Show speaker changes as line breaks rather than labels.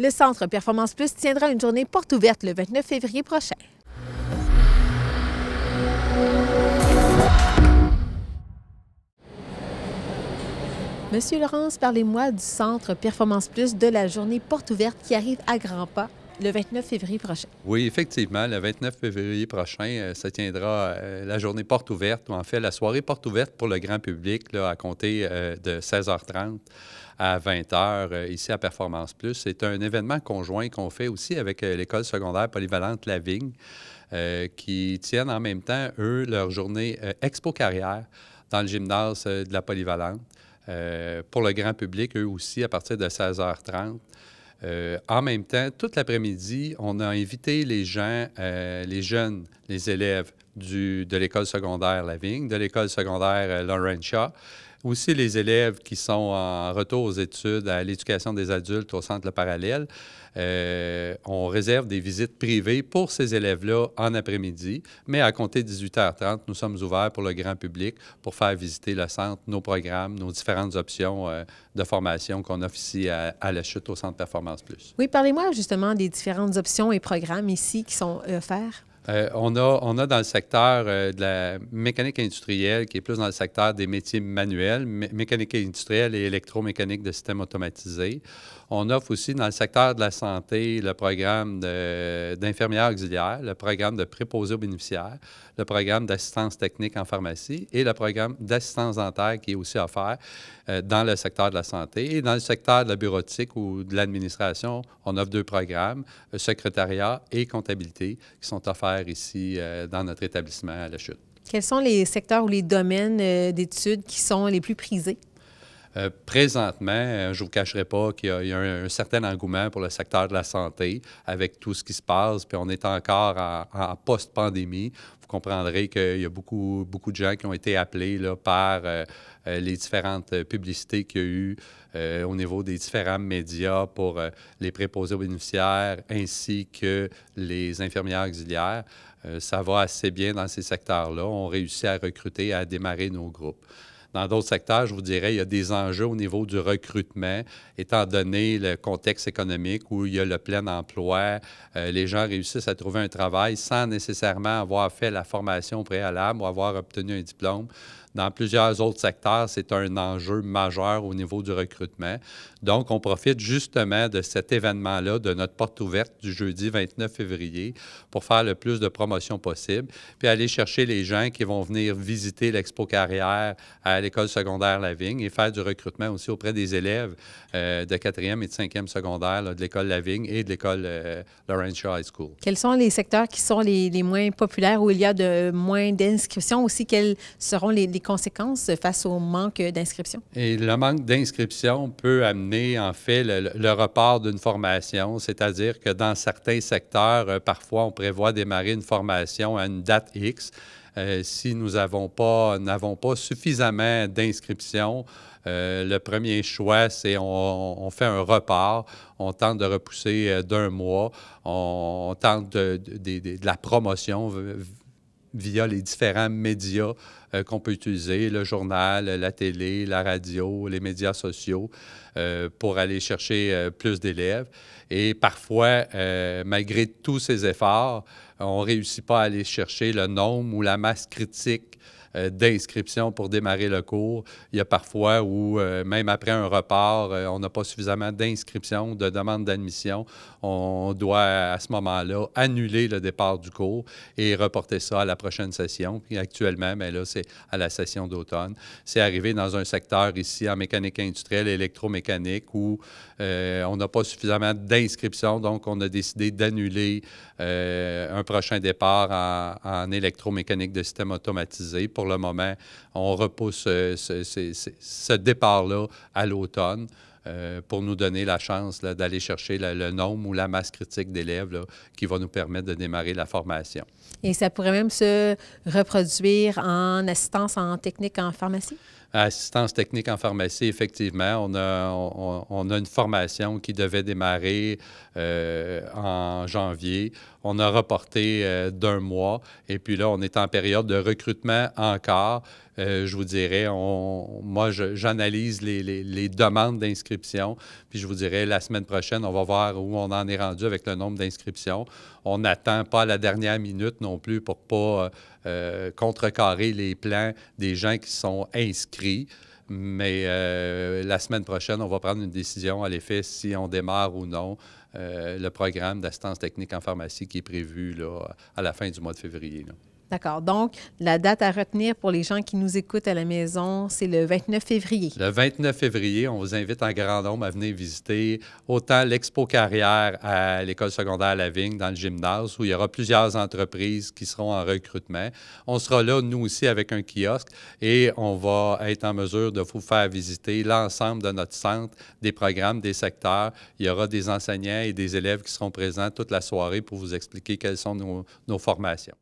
Le Centre Performance Plus tiendra une journée porte ouverte le 29 février prochain. Monsieur Laurence, parlez-moi du Centre Performance Plus de la journée porte ouverte qui arrive à grands pas le 29 février prochain.
Oui, effectivement, le 29 février prochain, ça tiendra la journée porte ouverte, ou en fait la soirée porte ouverte pour le grand public, là, à compter de 16h30 à 20h ici à Performance Plus. C'est un événement conjoint qu'on fait aussi avec l'École secondaire polyvalente Lavigne, qui tiennent en même temps, eux, leur journée Expo Carrière dans le gymnase de la Polyvalente. Pour le grand public, eux aussi, à partir de 16h30. En même temps, toute l'après-midi, on a invité les gens, les jeunes, les élèves de l'École secondaire Lavigne, de l'École secondaire Laurentia, aussi les élèves qui sont en retour aux études à l'éducation des adultes au Centre Le Parallèle. On réserve des visites privées pour ces élèves-là en après-midi, mais à compter de 18h30, nous sommes ouverts pour le grand public pour faire visiter le centre, nos programmes, nos différentes options de formation qu'on offre ici à La Chute au Centre Performance Plus.
Oui, parlez-moi justement des différentes options et programmes ici qui sont offerts.
On a dans le secteur de la mécanique industrielle, qui est plus dans le secteur des métiers manuels, mécanique industrielle et électromécanique de systèmes automatisés. On offre aussi dans le secteur de la santé le programme d'infirmière auxiliaire, le programme de préposé aux bénéficiaires, le programme d'assistance technique en pharmacie et le programme d'assistance dentaire qui est aussi offert dans le secteur de la santé. Et dans le secteur de la bureautique ou de l'administration, on offre deux programmes, secrétariat et comptabilité, qui sont offerts ici dans notre établissement à La Chute.
Quels sont les secteurs ou les domaines d'études qui sont les plus prisés?
Présentement, je ne vous cacherai pas qu'il y a un certain engouement pour le secteur de la santé avec tout ce qui se passe, puis on est encore en post-pandémie. Vous comprendrez qu'il y a beaucoup de gens qui ont été appelés là, par les différentes publicités qu'il y a eu au niveau des différents médias pour les préposés aux bénéficiaires ainsi que les infirmières auxiliaires. Ça va assez bien dans ces secteurs-là. On réussit à recruter, à démarrer nos groupes. Dans d'autres secteurs, je vous dirais, il y a des enjeux au niveau du recrutement, étant donné le contexte économique où il y a le plein emploi. Les gens réussissent à trouver un travail sans nécessairement avoir fait la formation préalable ou avoir obtenu un diplôme. Dans plusieurs autres secteurs, c'est un enjeu majeur au niveau du recrutement. Donc, on profite justement de cet événement-là, de notre porte ouverte du jeudi 29 février, pour faire le plus de promotion possible, puis aller chercher les gens qui vont venir visiter l'Expo Carrière à l'École secondaire Lavigne et faire du recrutement aussi auprès des élèves de 4e et de 5e secondaire là, de l'École Lavigne et de l'École Laurentia High School.
Quels sont les secteurs qui sont les moins populaires, où il y a moins d'inscriptions aussi? Quelles seront les conséquences face au manque d'inscription?
Et le manque d'inscription peut amener, en fait, le report d'une formation, c'est-à-dire que dans certains secteurs, parfois, on prévoit démarrer une formation à une date X. Si nous n'avons pas suffisamment d'inscriptions, le premier choix, c'est on fait un report, on tente de repousser d'un mois, on tente de la promotion via les différents médias qu'on peut utiliser, le journal, la télé, la radio, les médias sociaux, pour aller chercher plus d'élèves. Et parfois, malgré tous ces efforts, on ne réussit pas à aller chercher le nombre ou la masse critique d'inscription pour démarrer le cours. Il y a parfois où, même après un report, on n'a pas suffisamment d'inscription, de demande d'admission. On doit, à ce moment-là, annuler le départ du cours et reporter ça à la prochaine session. Puis actuellement, bien là, c'est à la session d'automne. C'est arrivé dans un secteur ici, en mécanique industrielle et électromécanique, où on n'a pas suffisamment d'inscription, donc on a décidé d'annuler un prochain départ en électromécanique de système automatisé. Pour le moment, on repousse ce départ-là à l'automne pour nous donner la chance d'aller chercher le nombre ou la masse critique d'élèves qui va nous permettre de démarrer la formation.
Et ça pourrait même se reproduire en assistance en technique en pharmacie?
Assistance technique en pharmacie, effectivement, on a une formation qui devait démarrer en janvier. On a reporté d'1 mois et puis là, on est en période de recrutement encore. Je vous dirais, moi, j'analyse les demandes d'inscription, puis je vous dirais, la semaine prochaine, on va voir où on en est rendu avec le nombre d'inscriptions. On n'attend pas à la dernière minute non plus pour ne pas contrecarrer les plans des gens qui sont inscrits. Mais la semaine prochaine, on va prendre une décision à l'effet si on démarre ou non le programme d'assistance technique en pharmacie qui est prévu là, à la fin du mois de février. Là.
D'accord. Donc, la date à retenir pour les gens qui nous écoutent à la maison, c'est le 29 février.
Le 29 février, on vous invite en grand nombre à venir visiter autant l'Expo Carrière à l'École secondaire Lavigne, dans le gymnase, où il y aura plusieurs entreprises qui seront en recrutement. On sera là, nous aussi, avec un kiosque et on va être en mesure de vous faire visiter l'ensemble de notre centre, des programmes, des secteurs. Il y aura des enseignants et des élèves qui seront présents toute la soirée pour vous expliquer quelles sont nos formations.